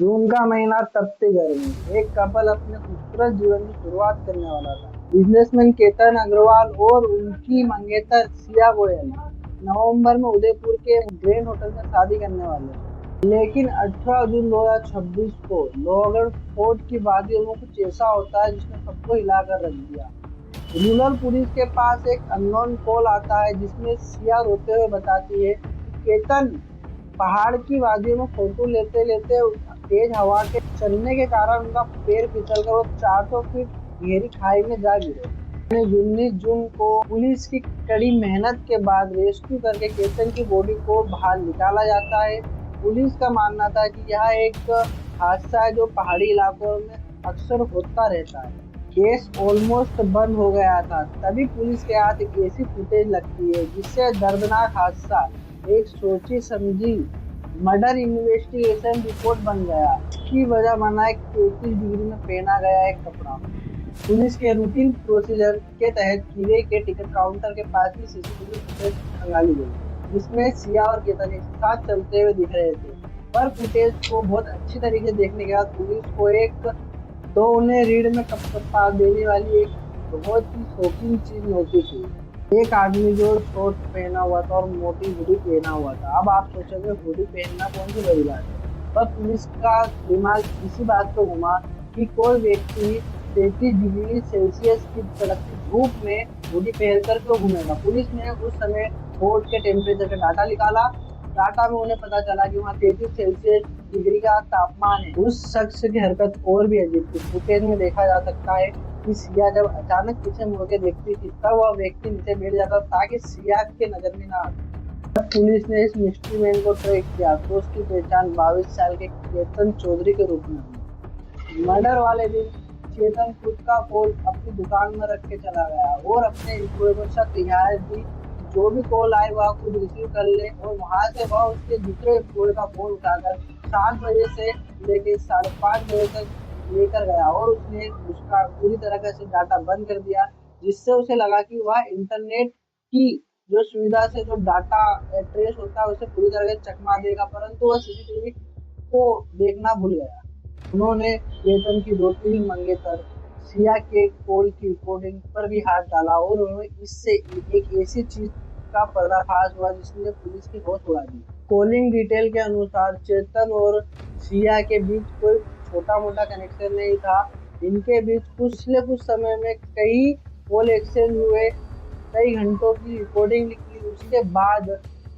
जून का महीना, तपती गर्मी। एक कपल अपने खूबसूरत जीवन की शुरुआत करने वाला था। बिजनेसमैन केतन अग्रवाल और उनकी मंगेतर सिया गोयल नवंबर में उदयपुर के ग्रैंड होटल में शादी करने वाले थे। लेकिन 18 जून 2026 को लोहगढ़ फोर्ट की वादियों में कुछ ऐसा होता है जिसने सबको हिलाकर रख दिया। रूरल पुलिस के पास एक अननोन कॉल आता है जिसमें सिया रोते हुए बताती है कि केतन पहाड़ की वादियों में फोटो लेते लेते तेज हवा के चलने के कारण उनका पैर फिसल कर वो 400 फीट गहरी खाई में जा गिरे। 19 जून को पुलिस की कड़ी मेहनत के बाद रेस्क्यू करके केतन की बॉडी को बाहर निकाला जाता है। पुलिस का मानना था कि यह एक हादसा है जो पहाड़ी इलाकों में अक्सर होता रहता है। केस ऑलमोस्ट बंद हो गया था, तभी पुलिस के हाथ एक ऐसी फुटेज लगती है जिससे दर्दनाक हादसा एक सोची समझी मर्डर इन्वेस्टिगेशन रिपोर्ट बन गया। इसकी वजह बना है 33 डिग्री में पहना गया एक कपड़ा। पुलिस के रूटीन प्रोसीजर के तहत किले के टिकट काउंटर के पास की सीसीटीवी फुटेज खंगाली गई, जिसमें सिया और केतन एक साथ चलते हुए दिख रहे थे। पर फुटेज को बहुत अच्छी तरीके से देखने के बाद पुलिस को एक तो उन्हें रीढ़ में कपकपा देने वाली एक बहुत ही शॉकिंग चीज नोटिस हुई। एक आदमी जो शॉर्ट पहना हुआ था और मोटी हुडी पहना हुआ था। अब आप सोचोगे हुडी पहनना कौन सी बड़ी बात है, पर पुलिस का दिमाग इसी बात पर घुमा कि कोई व्यक्ति 33 डिग्री सेल्सियस की कड़कती धूप में हुडी पहनकर क्यों घूमेगा। पुलिस ने उस समय फोर्ट के टेम्परेचर का डाटा निकाला। डाटा में उन्हें पता चला कि वहाँ 33 डिग्री का तापमान है। उस शख्स की हरकत और भी अजीब थी। फुटेज में देखा जा सकता है कि सिया जब अचानक पीछे मुड़ के देखती थी तब वह व्यक्ति नीचे बैठ जाता ताकि सिया के नजर में ना आए। जब पुलिस ने इस मिस्ट्री मैन को ट्रैक किया तो उसकी पहचान 22 साल के केतन चौधरी के रूप में हुई। मर्डर वाले दिन चेतन खुद का फोन अपनी दुकान में रख के चला गया और अपने एम्प्लॉय को सख्त हिदायत दी कि जो भी कॉल आए वह खुद रिसीव कर ले, और वहां से वह उसके दूसरे एम्प्लॉय का फोन उठाकर 7 बजे से लेकर 5:30 बजे तक लेकर गया और उसने उसका पूरी तरह से डाटा बंद कर दिया, जिससे उसे लगा कि वह इंटरनेट की जो सुविधा से जो डाटा ट्रेस होता है उसे पूरी तरह से चकमा देगा, परंतु वह सीसीटीवी को देखना भूल गया। उन्होंने वेतन की 2-3 मंगेतर सिया के कॉल की रिकॉर्डिंग पर भी हाथ डाला और उन्होंने इससे एक ऐसी चीज का पर्दाफाश हुआ जिसने पुलिस की होश उड़ा दी। कॉलिंग डिटेल के अनुसार चेतन और सिया के बीच कोई छोटा मोटा कनेक्शन नहीं था। इनके बीच पिछले कुछ समय में कई कॉल एक्सचेंज हुए, कई घंटों की रिकॉर्डिंग निकली। उसके बाद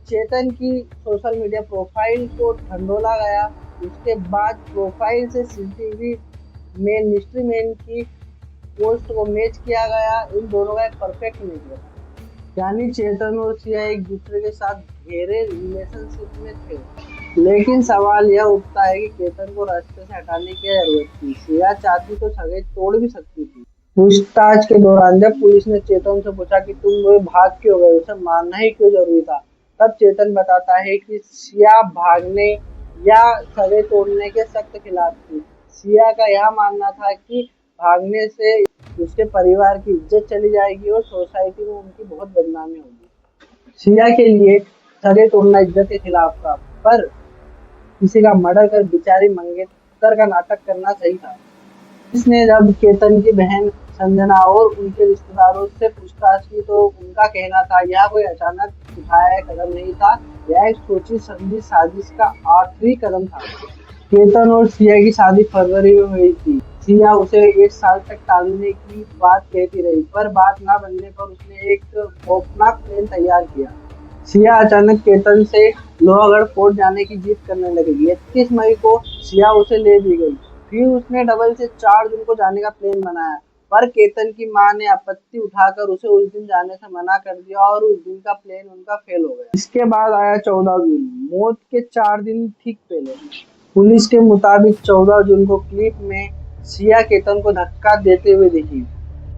चेतन की सोशल मीडिया प्रोफाइल को ढंढोला गया। उसके बाद प्रोफाइल से सीसीटीवी में मिस्ट्री मैन की पोस्ट को मैच किया गया। इन दोनों का एक परफेक्ट मैच बना, यानी चेतन और सिया एक दूसरे के साथ गहरे रिलेशनशिप में थे। लेकिन सवाल यह उठता है कि केतन को रास्ते से हटाने की जरूरत थी। सिया चाहती तो सगाई तोड़ भी सकती थी। पूछताछ के दौरान जब पुलिस ने चेतन से पूछा कि तुम वो भाग क्यों गए, उसे मारना ही क्यों जरूरी था, तब चेतन बताता है कि सिया भागने या सगे तोड़ने के सख्त खिलाफ थी। सिया का यह मानना था कि भागने से उसके परिवार की इज्जत चली जाएगी और सोसाइटी में उनकी बहुत बदनामी होगी। सिया के लिए सगे तोड़ना इज्जत के खिलाफ था, पर किसी का मर्डर कर बेचारी मंगेतर का नाटक करना सही था। इसने जब केतन की बहन संजना और उनके रिश्तेदारों से पूछताछ की तो उनका कहना था यह कोई अचानक उठाया कदम नहीं था, यह एक सोची समझी साजिश का आखिरी कदम था। केतन और सिया की शादी फरवरी में हुई थी। सिया उसे 1 साल तक टालने की बात कहती रही, पर बात ना बनने पर उसने एक खौफनाक प्लान तैयार किया। सिया अचानक केतन से लोहागढ़ फोर्ट जाने की जिद करने लगी। 31 मई को सिया उसे ले दी गई। फिर उसने डबल से 4 जून को जाने का प्लान बनाया, पर केतन की मां ने आपत्ति उठाकर उसे उस दिन जाने से मना कर दिया और उस दिन का प्लान उनका फेल हो गया। इसके बाद आया 14 जून, मौत के 4 दिन ठीक पहले। पुलिस के मुताबिक 14 जून को क्लिप में सिया केतन को धक्का देते हुए दिखी,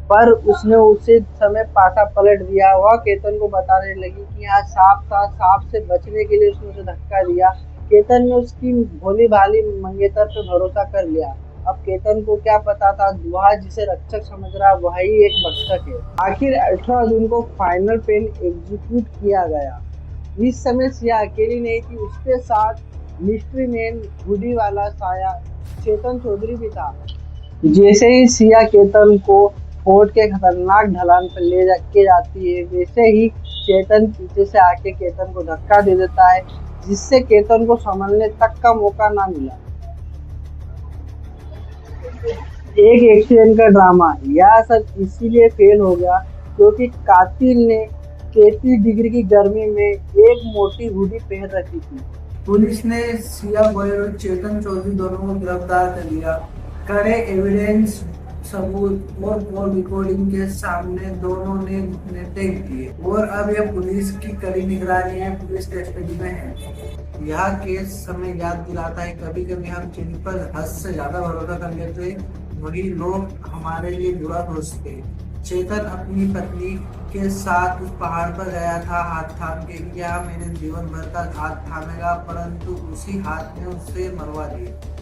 पर उसने उसी समय पासा पलट दिया। वह केतन को बताने लगी कि यहाँ सांप था, सांप से बचने के लिए उसने उसे धक्का दिया। केतन ने उसकी भोली भाली मंगेतर पर भरोसा कर लिया। अब केतन को क्या पता था वह जिसे रक्षक समझ रहा वही एक भक्षक है। आखिर 18 जून को फाइनल प्लान एग्जीक्यूट किया गया। इस समय सिया अकेली नहीं थी, उसके साथ मिस्ट्री मैन हुडी वाला साया चेतन चौधरी भी था। जैसे ही सिया केतन को फोर्ट के खतरनाक ढलान पर ले के जाती है, वैसे ही चेतन पीछे से आके केतन को धक्का दे देता है, जिससे केतन को संभलने तक का मौका ना मिला। एक एक्सीडेंट का ड्रामा। यह सब इसीलिए फेल हो गया क्योंकि कातिल ने 33 डिग्री की गर्मी में एक मोटी हुडी पहन रखी थी। पुलिस ने सिया गोयल और चेतन चौधरी दोनों को गिरफ्तार कर लिया। कड़े एविडेंस, सबूत और कॉल रिकॉर्डिंग के सामने दोनों ने निर्णय दिए और अब यह पुलिस की कड़ी निगरानी में पुलिस कस्टडी में है। यह केस हमें याद दिलाता है कभी कभी हम जिन पर हद से ज्यादा भरोसा कर लेते वही लोग हमारे लिए बुरा सोचते। चेतन अपनी पत्नी के साथ उस पहाड़ पर गया था हाथ थाम के, क्या मेरे जीवन भर का हाथ थामेगा, परंतु उसी हाथ ने उसे मरवा दिया।